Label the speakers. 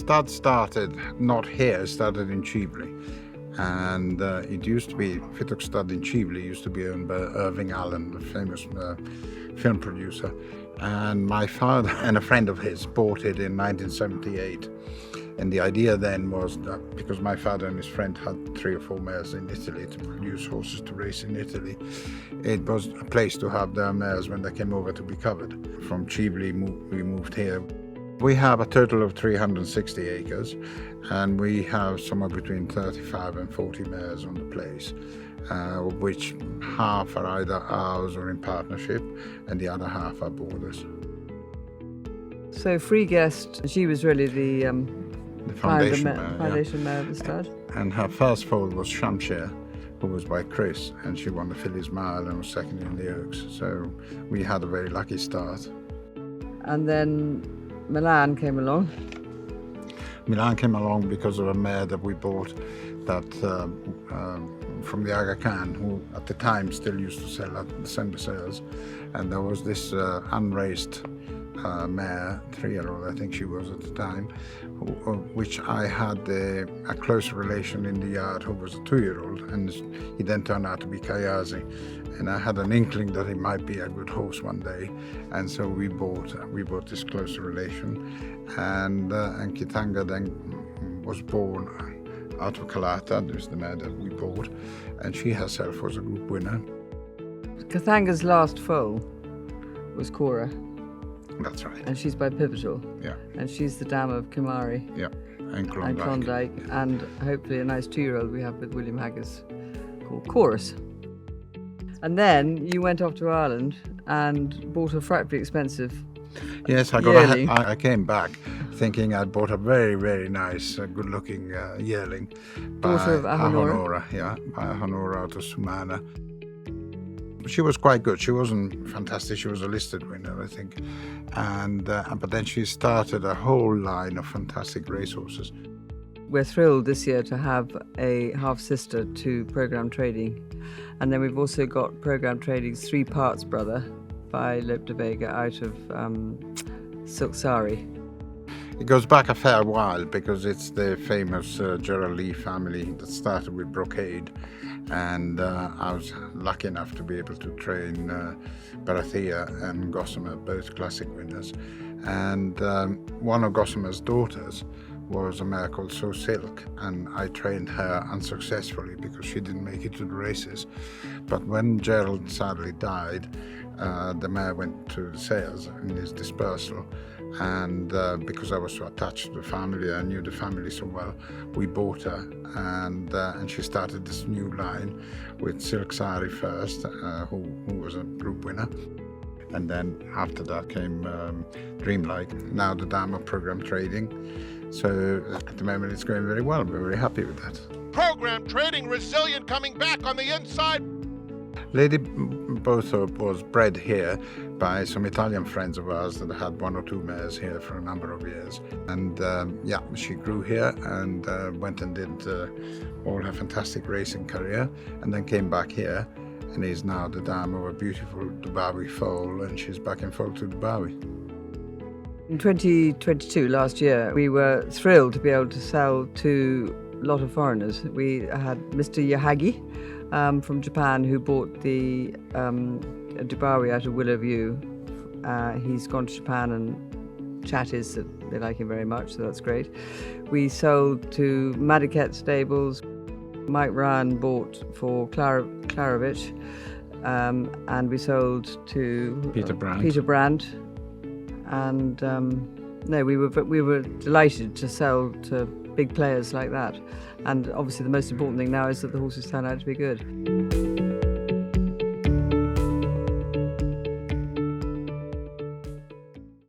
Speaker 1: stud started not here, it started in Chively. And it used to be, Fittocks stud in Chively used to be owned by Irving Allen, the famous film producer. And my father and a friend of his bought it in 1978. And the idea then was that because my father and his friend had 3 or 4 mares in Italy to produce horses to race in Italy, it was a place to have their mares when they came over to be covered. From Chively, we moved here. We have a total of 360 acres, and we have somewhere between 35 and 40 mares on the place, of which half are either ours or in partnership, and the other half are boarders.
Speaker 2: So Free Guest, she was really the
Speaker 1: foundation mare,
Speaker 2: foundation mare at the start.
Speaker 1: And her first foal was Shamshire, who was by Chris, and she won the Fillies Mile and was second in the Oaks. So we had a very lucky start.
Speaker 2: And then Milan came along.
Speaker 1: Milan came along because of a mare that we bought that from the Aga Khan, who at the time still used to sell at December sales. And there was this unraced mare, 3-year-old I think she was at the time, which I had a close relation in the yard, who was a 2-year-old, and he then turned out to be Kayazi. And I had an inkling that he might be a good horse one day, and so we bought this close relation. And Kitanga then was born out of Kalata, this is the mare that we bought, and she herself was a group winner.
Speaker 2: Kathanga's last foal was Cora.
Speaker 1: That's right.
Speaker 2: And she's by Pivotal.
Speaker 1: Yeah.
Speaker 2: And she's the dam of Cumani.
Speaker 1: Yeah. And Klondike.
Speaker 2: And hopefully a nice 2-year-old we have with William Haggis called Chorus. And then you went off to Ireland and bought a frightfully expensive
Speaker 1: Yes,
Speaker 2: yearling.
Speaker 1: I came back thinking I'd bought a very, very nice, good-looking yearling.
Speaker 2: Daughter of Ahonora.
Speaker 1: By Ahonora out of Sumana. She was quite good. She wasn't fantastic. She was a listed winner, I think. And but then she started a whole line of fantastic racehorses.
Speaker 2: We're thrilled this year to have a half-sister to Programme Trading. And then we've also got Programme Trading's 3 Parts brother by Lope de Vega out of Silk Sari.
Speaker 1: It goes back a fair while because it's the famous Gerald Lee family that started with Brocade. And I was lucky enough to be able to train Barathea and Gossamer, both classic winners. And one of Gossamer's daughters was a mare called So Silk, and I trained her unsuccessfully because she didn't make it to the races. But when Gerald sadly died, the mare went to the sales in his dispersal, and because I was so attached to the family, I knew the family so well, we bought her, and she started this new line with Silk Sari first, who was a group winner. And then after that came Dreamlike, now the dam of Programme Trading. So at the moment it's going very well. We're very happy with that.
Speaker 3: Programme Trading, resilient, coming back on the inside.
Speaker 1: Lady Bothorpe was bred here by some Italian friends of ours that had 1 or 2 mares here for a number of years. And she grew here and went and did all her fantastic racing career, and then came back here and is now the dam of a beautiful Dubawi foal, and she's back in foal to Dubawi.
Speaker 2: In 2022, last year, we were thrilled to be able to sell to a lot of foreigners. We had Mr. Yahagi from Japan who bought the Dubawi out of Willow View. He's gone to Japan, and chat is that they like him very much, so that's great. We sold to Madiket Stables. Mike Ryan bought for Klarovich, and we sold to
Speaker 1: Peter
Speaker 2: Brandt. And we were delighted to sell to big players like that. And obviously the most important thing now is that the horses turn out to be good.